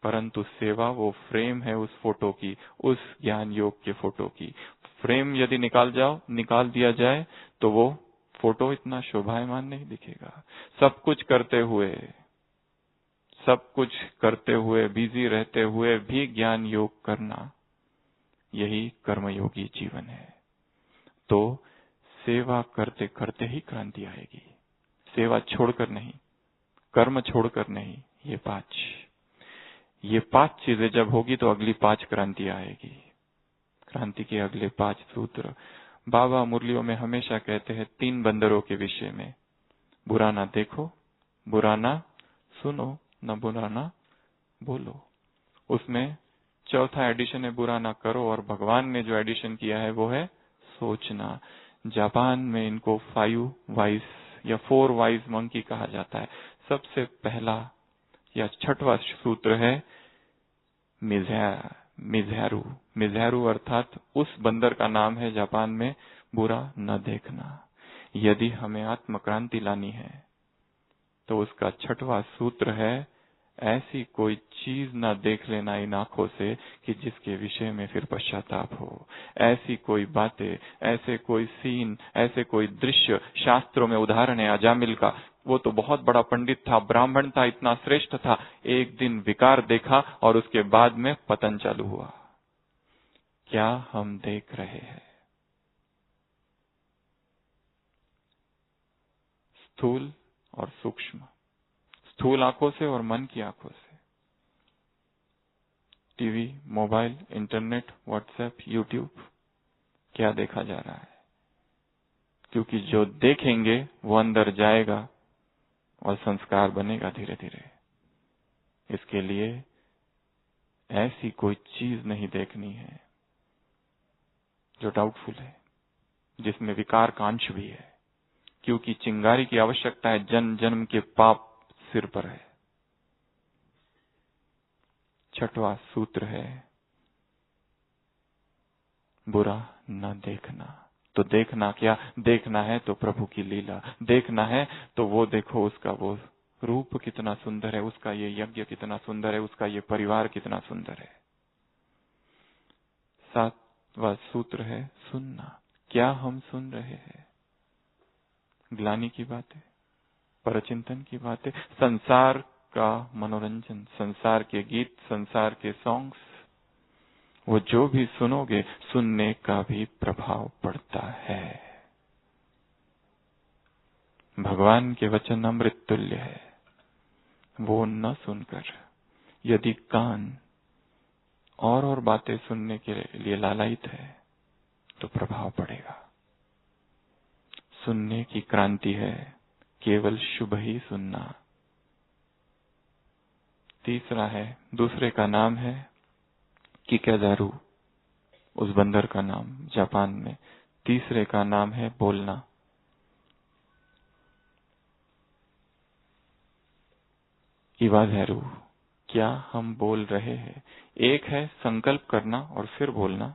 परंतु सेवा वो फ्रेम है उस फोटो की, उस ज्ञान योग के फोटो की। फ्रेम यदि निकाल दिया जाए तो वो फोटो इतना शोभायमान नहीं दिखेगा। सब कुछ करते हुए बिजी रहते हुए भी ज्ञान योग करना, यही कर्मयोगी जीवन है। तो सेवा करते करते ही क्रांति आएगी, सेवा छोड़कर नहीं, कर्म छोड़कर नहीं। ये पांच चीजें जब होगी तो अगली 5 क्रांति आएगी। क्रांति के अगले 5 सूत्र बाबा मुरलियों में हमेशा कहते हैं 3 बंदरों के विषय में, बुरा ना देखो, बुरा ना सुनो, न बुरा ना बोलो। उसमें चौथा एडिशन है बुरा ना करो, और भगवान ने जो एडिशन किया है वो है सोचना। जापान में इनको 5 वाइज या 4 वाइज मंकी कहा जाता है। सबसे पहला या 6वां सूत्र है मिज़हारू। मिज़हारू अर्थात उस बंदर का नाम है जापान में, बुरा न देखना। यदि हमें आत्मक्रांति लानी है तो उसका 6वां सूत्र है, ऐसी कोई चीज ना देख लेना इन आंखों से कि जिसके विषय में फिर पश्चाताप हो। ऐसी कोई बातें, ऐसे कोई सीन, ऐसे कोई दृश्य, शास्त्रों में उदाहरण है अजामिल का, वो तो बहुत बड़ा पंडित था, ब्राह्मण था, इतना श्रेष्ठ था, एक दिन विकार देखा और उसके बाद में पतन चालू हुआ। क्या हम देख रहे हैं? स्थूल और सूक्ष्म, स्थूल आंखों से और मन की आंखों से। TV, mobile, internet, WhatsApp, YouTube, क्या देखा जा रहा है? क्योंकि जो देखेंगे वो अंदर जाएगा और संस्कार बनेगा धीरे धीरे। इसके लिए ऐसी कोई चीज नहीं देखनी है जो डाउटफुल है, जिसमें विकार का अंश भी है, क्योंकि चिंगारी की आवश्यकता है, जन्म जन्म के पाप सिर पर है। 6वां सूत्र है बुरा न देखना। तो देखना क्या? देखना है तो प्रभु की लीला, देखना है तो वो देखो, उसका वो रूप कितना सुंदर है, उसका ये यज्ञ कितना सुंदर है, उसका ये परिवार कितना सुंदर है। 7वां सूत्र है सुनना। क्या हम सुन रहे हैं? ग्लानि की बातें, परचिंतन की बातें, संसार का मनोरंजन, संसार के गीत, संसार के सॉन्ग्स, वो जो भी सुनोगे, सुनने का भी प्रभाव पड़ता है। भगवान के वचन अमृत तुल्य है, वो न सुनकर यदि कान और बातें सुनने के लिए लालायित है तो प्रभाव पड़ेगा। सुनने की क्रांति है, केवल शुभ ही सुनना। तीसरा है, दूसरे का नाम है किकेदारू, उस बंदर का नाम जापान में। तीसरे का नाम है बोलना। इवाधेरू, क्या हम बोल रहे हैं? एक है संकल्प करना और फिर बोलना,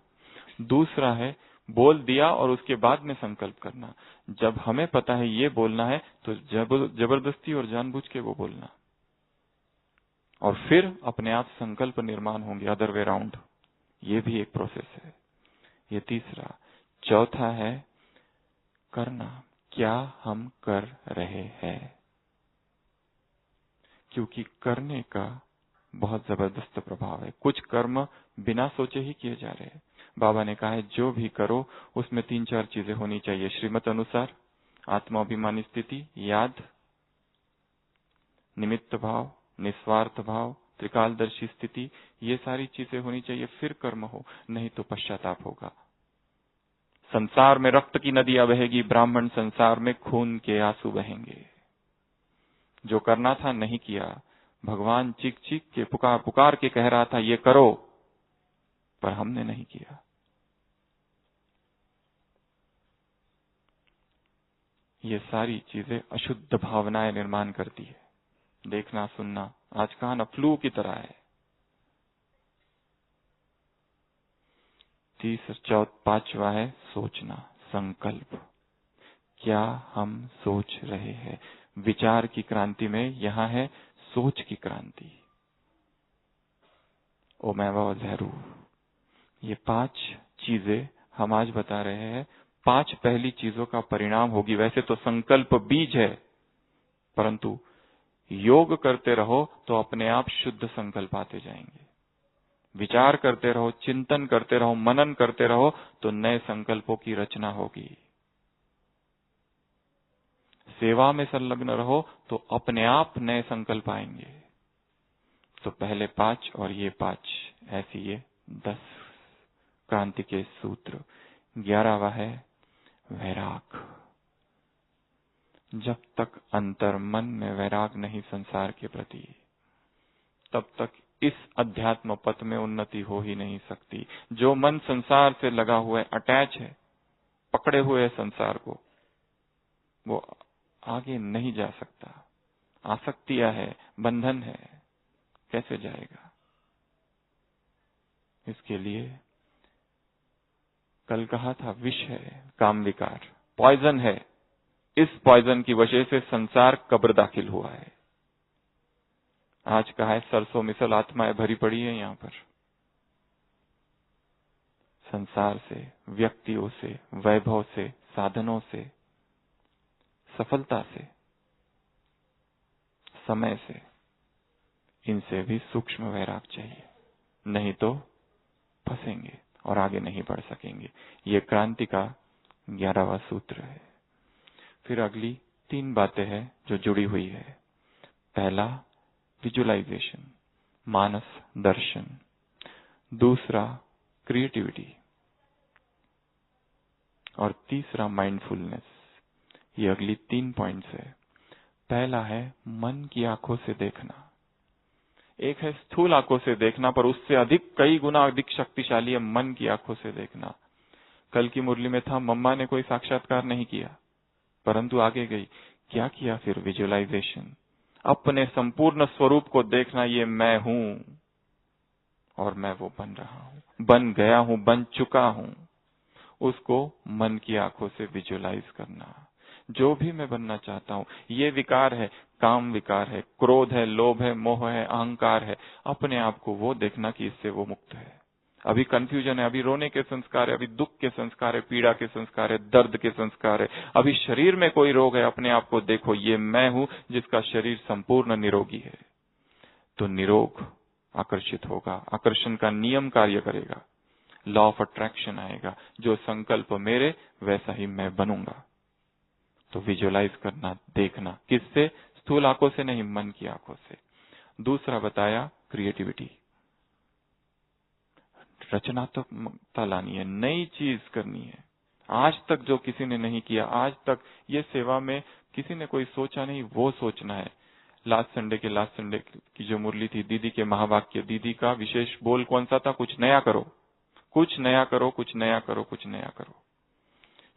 दूसरा है बोल दिया और उसके बाद में संकल्प करना। जब हमें पता है ये बोलना है तो जबरदस्ती और जानबूझ के वो बोलना, और फिर अपने आप संकल्प निर्माण होंगे, अदर वे राउंड। ये भी एक प्रोसेस है। ये तीसरा। चौथा है करना, क्या हम कर रहे हैं? क्योंकि करने का बहुत जबरदस्त प्रभाव है। कुछ कर्म बिना सोचे ही किए जा रहे हैं। बाबा ने कहा है जो भी करो उसमें 3-4 चीजें होनी चाहिए। श्रीमत अनुसार, आत्माभिमानी स्थिति, याद, निमित्त भाव, निस्वार्थ भाव, त्रिकालदर्शी स्थिति, ये सारी चीजें होनी चाहिए, फिर कर्म हो, नहीं तो पश्चाताप होगा। संसार में रक्त की नदियां बहेगी, ब्राह्मण संसार में खून के आंसू बहेंगे। जो करना था नहीं किया। भगवान चीख चीख के पुकार पुकार के कह रहा था ये करो, पर हमने नहीं किया। ये सारी चीजें अशुद्ध भावनाएं निर्माण करती है। देखना सुनना आज कहा ना फ्लू की तरह है। पांचवा है सोचना, संकल्प। क्या हम सोच रहे हैं? विचार की क्रांति में यहां है सोच की क्रांति। ओमेवा जहरू, ये 5 चीजें हम आज बता रहे हैं। 5 पहली चीजों का परिणाम होगी। वैसे तो संकल्प बीज है, परंतु योग करते रहो तो अपने आप शुद्ध संकल्प आते जाएंगे। विचार करते रहो, चिंतन करते रहो, मनन करते रहो तो नए संकल्पों की रचना होगी। सेवा में संलग्न रहो तो अपने आप नए संकल्प आएंगे। तो पहले 5 और ये 5, ऐसी ये 10 क्रांति के सूत्र। 11वां है वैराग। जब तक अंतर मन में वैराग नहीं संसार के प्रति, तब तक इस अध्यात्म पथ में उन्नति हो ही नहीं सकती। जो मन संसार से लगा हुआ है, अटैच है, पकड़े हुए है संसार को, वो आगे नहीं जा सकता। आसक्तियां है, बंधन है, कैसे जाएगा? इसके लिए कल कहा था विष है, काम विकार, पॉइजन है। इस पॉइजन की वजह से संसार कब्र दाखिल हुआ है। आज कहा है सरसों मिसल आत्माएं भरी पड़ी है यहां पर। संसार से, व्यक्तियों से, वैभव से, साधनों से, सफलता से, समय से, इनसे भी सूक्ष्म वैराग चाहिए, नहीं तो फंसेंगे और आगे नहीं बढ़ सकेंगे। ये क्रांति का 11वां सूत्र है। फिर अगली 3 बातें हैं जो जुड़ी हुई है। पहला विजुअलाइजेशन, मानस दर्शन। दूसरा क्रिएटिविटी, और तीसरा माइंडफुलनेस। ये अगली 3 पॉइंट्स है। पहला है मन की आंखों से देखना। एक है स्थूल आंखों से देखना, पर उससे अधिक, कई गुना अधिक शक्तिशाली है मन की आंखों से देखना। कल की मुरली में था, मम्मा ने कोई साक्षात्कार नहीं किया, परंतु आगे गई। क्या किया फिर? विजुअलाइजेशन, अपने संपूर्ण स्वरूप को देखना। ये मैं हूं और मैं वो बन रहा हूं, बन गया हूं, बन चुका हूं। उसको मन की आंखों से विजुअलाइज करना। जो भी मैं बनना चाहता हूं, ये विकार है, काम विकार है, क्रोध है, लोभ है, मोह है, अहंकार है, अपने आप को वो देखना कि इससे वो मुक्त है। अभी कंफ्यूजन है, अभी रोने के संस्कार है, अभी दुख के संस्कार है, पीड़ा के संस्कार है, दर्द के संस्कार है। अभी शरीर में कोई रोग है, अपने आप को देखो, ये मैं हूं जिसका शरीर संपूर्ण निरोगी है। तो निरोग आकर्षित होगा, आकर्षण का नियम कार्य करेगा, लॉ ऑफ अट्रैक्शन आएगा, जो संकल्प मेरे वैसा ही मैं बनूंगा। तो विजुअलाइज करना, देखना, किससे? स्थूल आंखों से नहीं, मन की आंखों से। दूसरा बताया क्रिएटिविटी, रचनात्मकता लानी है, नई चीज करनी है, आज तक जो किसी ने नहीं किया, आज तक ये सेवा में किसी ने कोई सोचा नहीं, वो सोचना है। लास्ट संडे की जो मुरली थी, दीदी के महावाक्य, दीदी का विशेष बोल कौन सा था? कुछ नया करो, कुछ नया करो, कुछ नया करो, कुछ नया करो।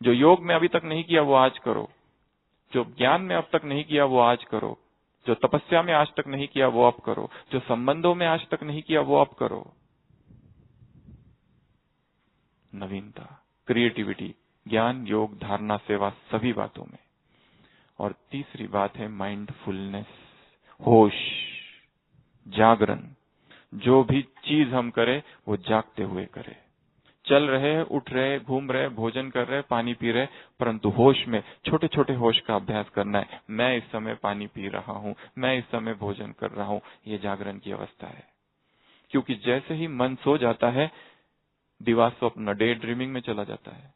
जो योग में अभी तक नहीं किया वो आज करो, जो ज्ञान में अब तक नहीं किया वो आज करो, जो तपस्या में आज तक नहीं किया वो अब करो, जो संबंधों में आज तक नहीं किया वो अब करो। नवीनता, क्रिएटिविटी, ज्ञान, योग, धारणा, सेवा, सभी बातों में। और तीसरी बात है माइंडफुलनेस, होश, जागरण। जो भी चीज हम करें वो जागते हुए करें। चल रहे, उठ रहे, घूम रहे, भोजन कर रहे, पानी पी रहे, परंतु होश में, छोटे छोटे होश का अभ्यास करना है। मैं इस समय पानी पी रहा हूं, मैं इस समय भोजन कर रहा हूं, ये जागरण की अवस्था है। क्योंकि जैसे ही मन सो जाता है, दिवा स्वप्न, डे ड्रीमिंग में चला जाता है,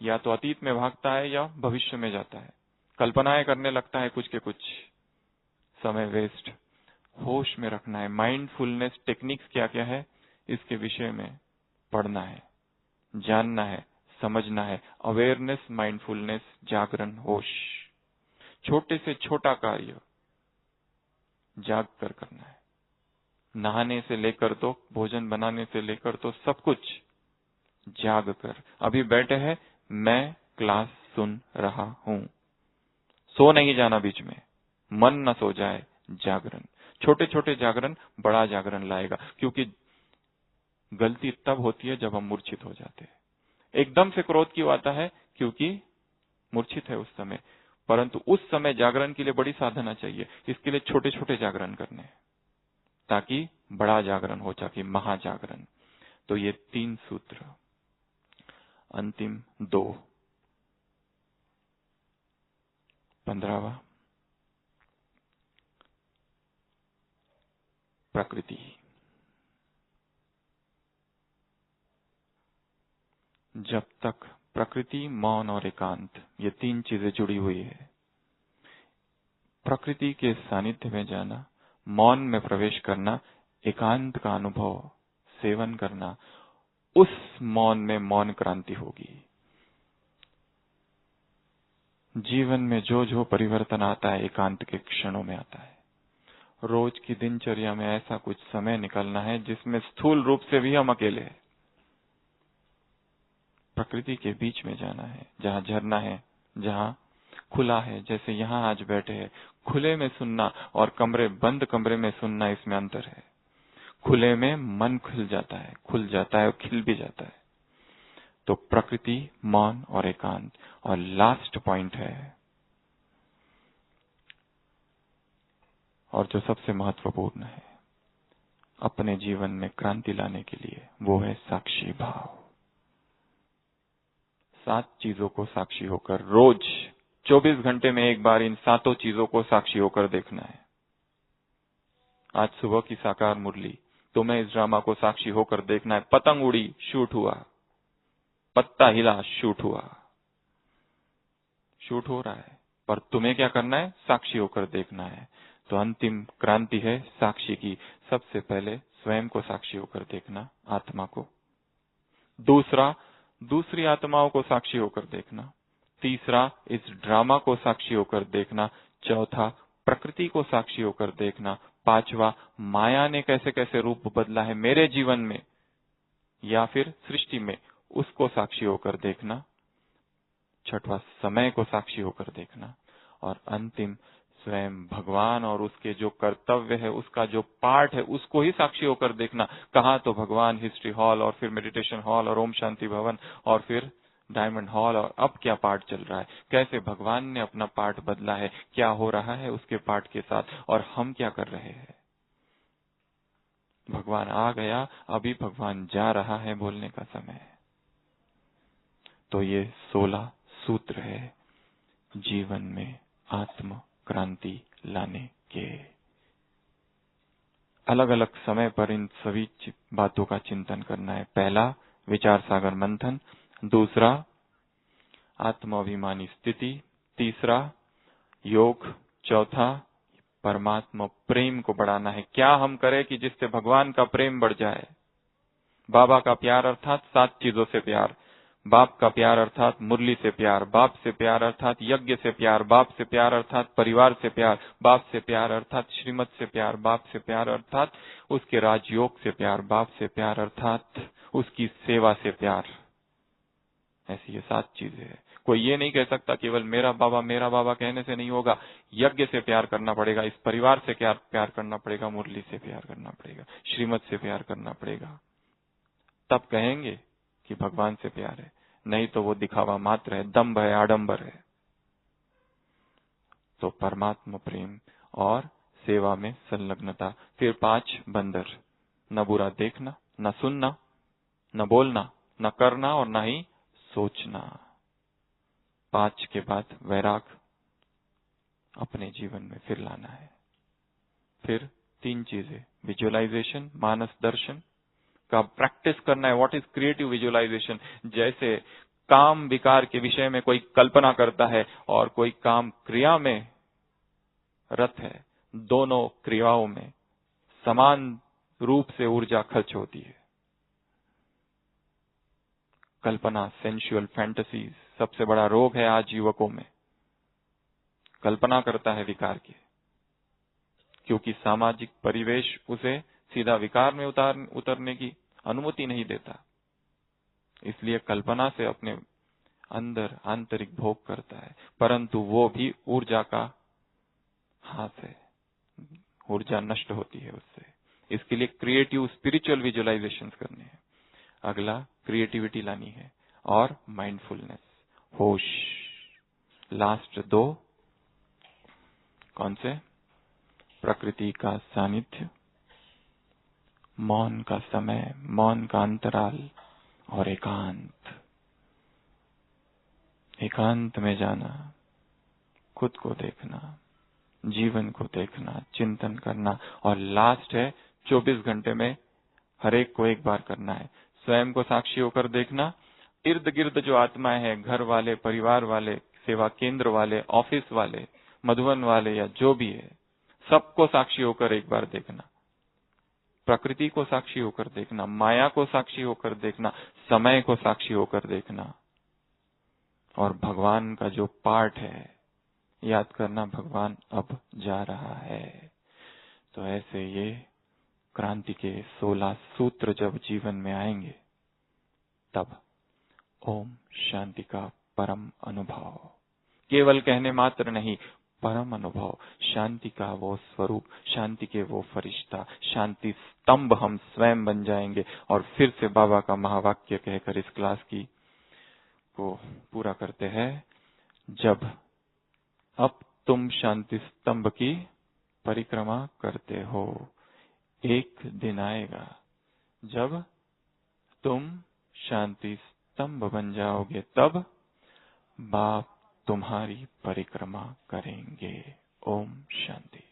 या तो अतीत में भागता है या भविष्य में जाता है, कल्पनाएं करने लगता है कुछ के कुछ, समय वेस्ट। होश में रखना है। माइंडफुलनेस टेक्निक्स क्या क्या है, इसके विषय में पढ़ना है, जानना है, समझना है। अवेयरनेस, माइंडफुलनेस, जागरण, होश। छोटे से छोटा कार्य जाग कर करना है। नहाने से लेकर तो भोजन बनाने से लेकर तो सब कुछ जाग कर। अभी बैठे हैं, मैं क्लास सुन रहा हूं, सो नहीं जाना बीच में, मन न सो जाए, जागरण। छोटे छोटे जागरण बड़ा जागरण लाएगा। क्योंकि गलती तब होती है जब हम मूर्छित हो जाते हैं। एकदम से क्रोध क्यों आता है? क्योंकि मूर्छित है उस समय। परंतु उस समय जागरण के लिए बड़ी साधना चाहिए। इसके लिए छोटे छोटे जागरण करने हैं, ताकि बड़ा जागरण हो जाए, महाजागरण। तो ये 3 सूत्र। अंतिम 2, 15वां, प्रकृति। जब तक प्रकृति, मौन और एकांत, ये 3 चीजें जुड़ी हुई है। प्रकृति के सानिध्य में जाना, मौन में प्रवेश करना, एकांत का अनुभव, सेवन करना, उस मौन में मौन क्रांति होगी। जीवन में जो जो परिवर्तन आता है एकांत के क्षणों में आता है। रोज की दिनचर्या में ऐसा कुछ समय निकलना है जिसमें स्थूल रूप से भी हम अकेले हैं। प्रकृति के बीच में जाना है, जहाँ झरना है, जहाँ खुला है। जैसे यहाँ आज बैठे हैं, खुले में सुनना और बंद कमरे में सुनना, इसमें अंतर है। खुले में मन खुल जाता है, खुल जाता है और खिल भी जाता है। तो प्रकृति, मौन और एकांत। और लास्ट पॉइंट है, और जो सबसे महत्वपूर्ण है अपने जीवन में क्रांति लाने के लिए, वो है साक्षी भाव। 7 चीजों को साक्षी होकर, रोज 24 घंटे में एक बार इन 7 चीजों को साक्षी होकर देखना है। आज सुबह की साकार मुरली, तुम्हें इस ड्रामा को साक्षी होकर देखना है। पतंग उड़ी, शूट हुआ, पत्ता हिला, शूट हुआ, शूट हो रहा है, पर तुम्हें क्या करना है? साक्षी होकर देखना है। तो अंतिम क्रांति है साक्षी की। सबसे पहले स्वयं को साक्षी होकर देखना, आत्मा को। दूसरा, दूसरी आत्माओं को साक्षी होकर देखना। तीसरा, इस ड्रामा को साक्षी होकर देखना। चौथा, प्रकृति को साक्षी होकर देखना। पांचवा, माया ने कैसे कैसे रूप बदला है मेरे जीवन में या फिर सृष्टि में, उसको साक्षी होकर देखना। छठवां, समय को साक्षी होकर देखना। और अंतिम, स्वयं भगवान और उसके जो कर्तव्य है, उसका जो पार्ट है, उसको ही साक्षी होकर देखना। कहा तो भगवान हिस्ट्री हॉल, और फिर मेडिटेशन हॉल, और ओम शांति भवन, और फिर डायमंड हॉल, और अब क्या पार्ट चल रहा है, कैसे भगवान ने अपना पार्ट बदला है, क्या हो रहा है उसके पार्ट के साथ, और हम क्या कर रहे हैं। भगवान आ गया, अभी भगवान जा रहा है बोलने का समय है। तो ये 16 सूत्र है जीवन में आत्म क्रांति लाने के। अलग अलग समय पर इन सभी बातों का चिंतन करना है। पहला, विचार सागर मंथन। दूसरा, आत्माभिमानी स्थिति। तीसरा, योग। चौथा, परमात्मा प्रेम को बढ़ाना है। क्या हम करें कि जिससे भगवान का प्रेम बढ़ जाए। बाबा का प्यार अर्थात 7 चीजों से प्यार। बाप का प्यार अर्थात मुरली से प्यार। बाप से प्यार अर्थात यज्ञ से प्यार। बाप से प्यार अर्थात परिवार से प्यार। बाप से प्यार अर्थात श्रीमत से प्यार। बाप से प्यार अर्थात उसके राजयोग से प्यार। बाप से प्यार अर्थात उसकी सेवा से प्यार। ऐसी ये 7 चीजें हैं। कोई ये नहीं कह सकता केवल मेरा बाबा कहने से नहीं होगा। यज्ञ से प्यार करना पड़ेगा, इस परिवार से प्यार करना पड़ेगा, मुरली से प्यार करना पड़ेगा, श्रीमत से प्यार करना पड़ेगा। तब कहेंगे कि भगवान से प्यार है, नहीं तो वो दिखावा मात्र है, दंभ है, आडंबर है। तो परमात्मा प्रेम और सेवा में संलग्नता। फिर 5 बंदर, न बुरा देखना, न सुनना, न बोलना, न करना और न ही सोचना। 5 के बाद वैराग अपने जीवन में फिर लाना है। फिर 3 चीजें, विजुअलाइजेशन, मानस दर्शन का प्रैक्टिस करना है। What is creative visualization? जैसे काम विकार के विषय में कोई कल्पना करता है और कोई काम क्रिया में रत है, दोनों क्रियाओं में समान रूप से ऊर्जा खर्च होती है। कल्पना, सेंसुअल फैंटेसीज सबसे बड़ा रोग है आज युवकों में। कल्पना करता है विकार की, क्योंकि सामाजिक परिवेश उसे सीधा विकार में उतरने की अनुमति नहीं देता। इसलिए कल्पना से अपने अंदर आंतरिक भोग करता है, परंतु वो भी ऊर्जा का हाथ है, ऊर्जा नष्ट होती है उससे। इसके लिए क्रिएटिव स्पिरिचुअल विजुअलाइजेशंस करने हैं। अगला, क्रिएटिविटी लानी है और माइंडफुलनेस, होश। लास्ट 2 कौन से? प्रकृति का सानिध्य, मौन का समय, मौन का अंतराल और एकांत। एकांत में जाना, खुद को देखना, जीवन को देखना, चिंतन करना। और लास्ट है 24 घंटे में हर एक को एक बार करना है। स्वयं को साक्षी होकर देखना, इर्द गिर्द जो आत्माएं हैं, घर वाले, परिवार वाले, सेवा केंद्र वाले, ऑफिस वाले, मधुबन वाले या जो भी है, सबको साक्षी होकर एक बार देखना। प्रकृति को साक्षी होकर देखना, माया को साक्षी होकर देखना, समय को साक्षी होकर देखना। और भगवान का जो पार्ट है याद करना, भगवान अब जा रहा है। तो ऐसे ये क्रांति के 16 सूत्र जब जीवन में आएंगे, तब ओम शांति का परम अनुभव, केवल कहने मात्र नहीं, परम अनुभव, शांति का वो स्वरूप, शांति के वो फरिश्ता, शांति स्तंभ हम स्वयं बन जाएंगे। और फिर से बाबा का महावाक्य कहकर इस क्लास की को पूरा करते हैं। जब अब तुम शांति स्तंभ की परिक्रमा करते हो, एक दिन आएगा जब तुम शांति स्तंभ बन जाओगे, तब बाप तुम्हारी परिक्रमा करेंगे। ओम शांति।